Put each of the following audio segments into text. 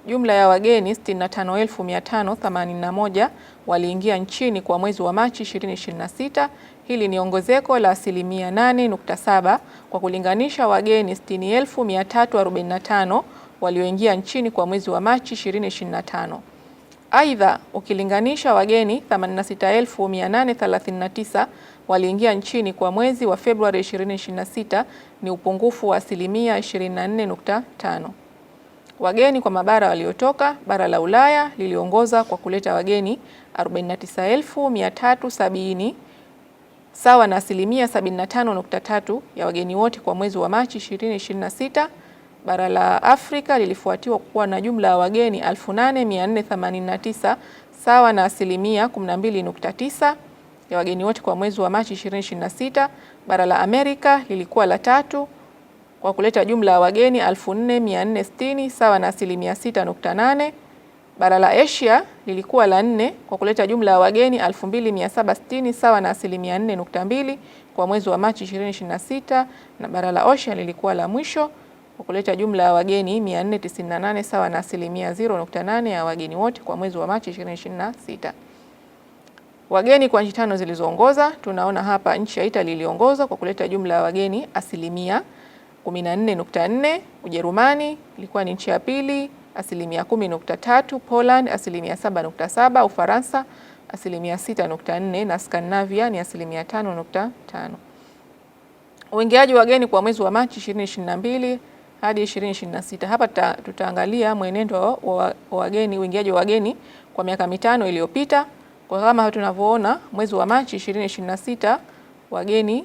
jumla ya wageni 65,581 waliingia nchini kwa mwezi wa Machi 2026. Hili ni ongezeko la 8.7% kwa kulinganisha wageni 60,345 walioingia nchini kwa mwezi wa Machi 2025. Aidha, ukilinganisha wageni 86,839 waliingia nchini kwa mwezi wa Februari 2026 ni upungufu wa 24.5%. Wageni kwa mabara waliotoka, bara la Ulaya liliongoza kwa kuleta wageni 49,370 sawa na 75.3% ya wageni wote kwa mwezi wa Machi 2026. Bara la Afrika lilifuatiwa kuwa na jumla ya wageni 8,489 sawa na 12.9% ya wageni wote kwa mwezi wa Machi 2026. Bara la Amerika lilikuwa la tatu kwa kuleta jumla ya wageni 4,460 sawa na 6.8%. Bara la Asia lilikuwa la nne kwa kuleta jumla ya wageni 2,760 sawa na 4.2% kwa mwezi wa Machi 2026, na bara la Oceania lilikuwa la mwisho kwa kuleta jumla ya wageni 498 sawa na 0.8% ya wageni wote kwa mwezi wa Machi 2026. Wageni kwa nchi tano zilizoongoza, tunaona hapa nchi ya Italy iliongoza kwa kuleta jumla ya wageni 14.4%, Ujerumani ilikuwa ni nchi ya pili 10.3%, Poland 7.7%, Ufaransa 6.4% na Scandinavia ni 5.5%. Uingiaji wageni kwa mwezi wa Machi 2022 hadi 2026. Hapa tutaangalia mwenendo wa wageni, uingiaji wa wageni kwa miaka mitano iliyopita. Kwa kama tunavyoona mwezi wa Machi 2026 wageni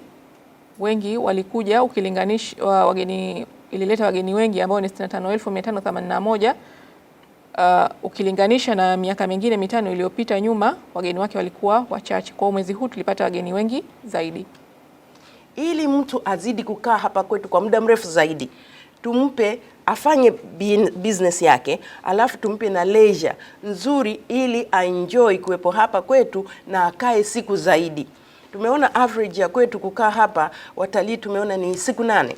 wengi walikuja, ukilinganisha wageni ilileta wageni wengi ambao ni 65,581 ukilinganisha na miaka mingine mitano iliyopita nyuma wageni wake walikuwa wachache. Kwa mwezi huu tulipata wageni wengi zaidi. Ili mtu azidi kukaa hapa kwetu kwa muda mrefu zaidi, tumpe afanye business yake, alafu tumpe na leisure nzuri ili aenjoy kuwepo hapa kwetu na akae siku zaidi. Tumeona average ya kwetu kukaa hapa watalii tumeona ni siku 8.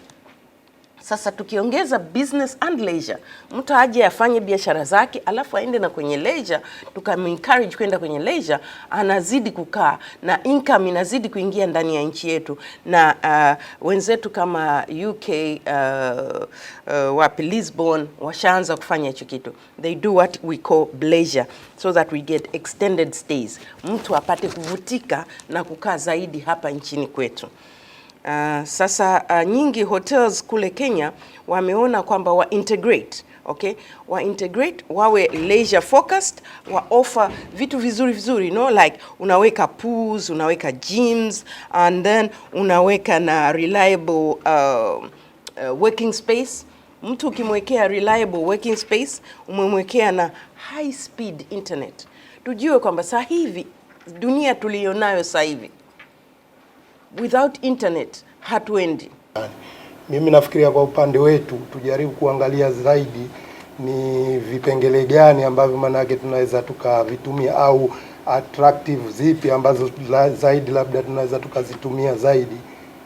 Sasa tukiongeza business and leisure, mtu aje afanye biashara zake alafu aende na kwenye leisure, tukamu-encourage kwenda kwenye leisure, anazidi kukaa na income inazidi kuingia ndani ya nchi yetu. Na wenzetu kama UK, wapi Lisbon, washaanza kufanya hicho kitu. They do what we call leisure so that we get extended stays. Mtu apate kuvutika na kukaa zaidi hapa nchini kwetu. Sasa nyingi hotels kule Kenya wameona kwamba wa integrate, wawe leisure focused, wa offer vitu vizuri, like unaweka pools, unaweka gyms, and then unaweka na reliable working space. Mtu ukimwekea reliable working space, umemwekea na high speed internet. Tujue kwamba sasa hivi dunia tulionayo sasa hivi without internet hatuendi. Mimi nafikiria kwa upande wetu tujaribu kuangalia zaidi ni vipengele gani ambavyo manake tunaweza tukavitumia au attractive zipi ambazo zaidi labda tunaweza tukazitumia zaidi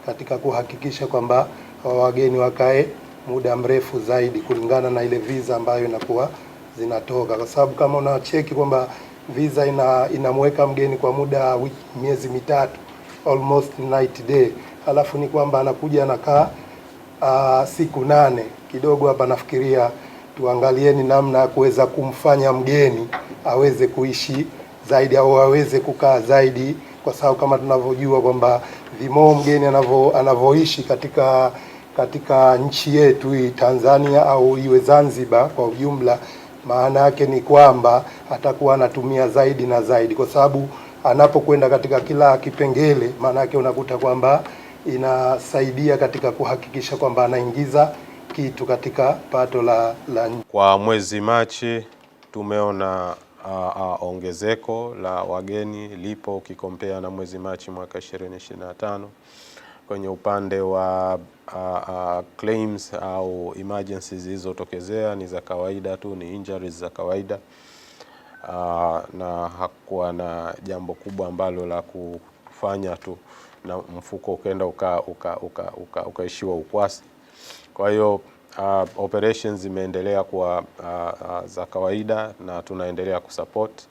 katika kuhakikisha kwamba wageni wakae muda mrefu zaidi kulingana na ile visa ambayo inakuwa zinatoka, kwa sababu kama unacheki kwamba visa inamweka mgeni kwa muda miezi mitatu, almost 90 day, alafu ni kwamba anakuja anakaa siku 8. Kidogo hapa nafikiria tuangalieni namna ya kuweza kumfanya mgeni aweze kuishi zaidi au aweze kukaa zaidi, kwa sababu kama tunavyojua kwamba vimo mgeni anavyoishi katika nchi yetu hii Tanzania au iwe Zanzibar kwa ujumla, maana yake ni kwamba atakuwa anatumia zaidi na zaidi, kwa sababu anapokwenda katika kila kipengele, maana yake unakuta kwamba inasaidia katika kuhakikisha kwamba anaingiza kitu katika pato la nchi. Kwa mwezi Machi tumeona ongezeko la wageni lipo ukikompea na mwezi Machi mwaka 2025. Kwenye upande wa claims au emergencies zilizotokezea ni za kawaida tu, ni injuries za kawaida. Na hakuwa na jambo kubwa ambalo la kufanya tu na mfuko ukenda ukaishiwa ukwasi. Kwa hiyo operations zimeendelea kuwa za kawaida na tunaendelea kusupport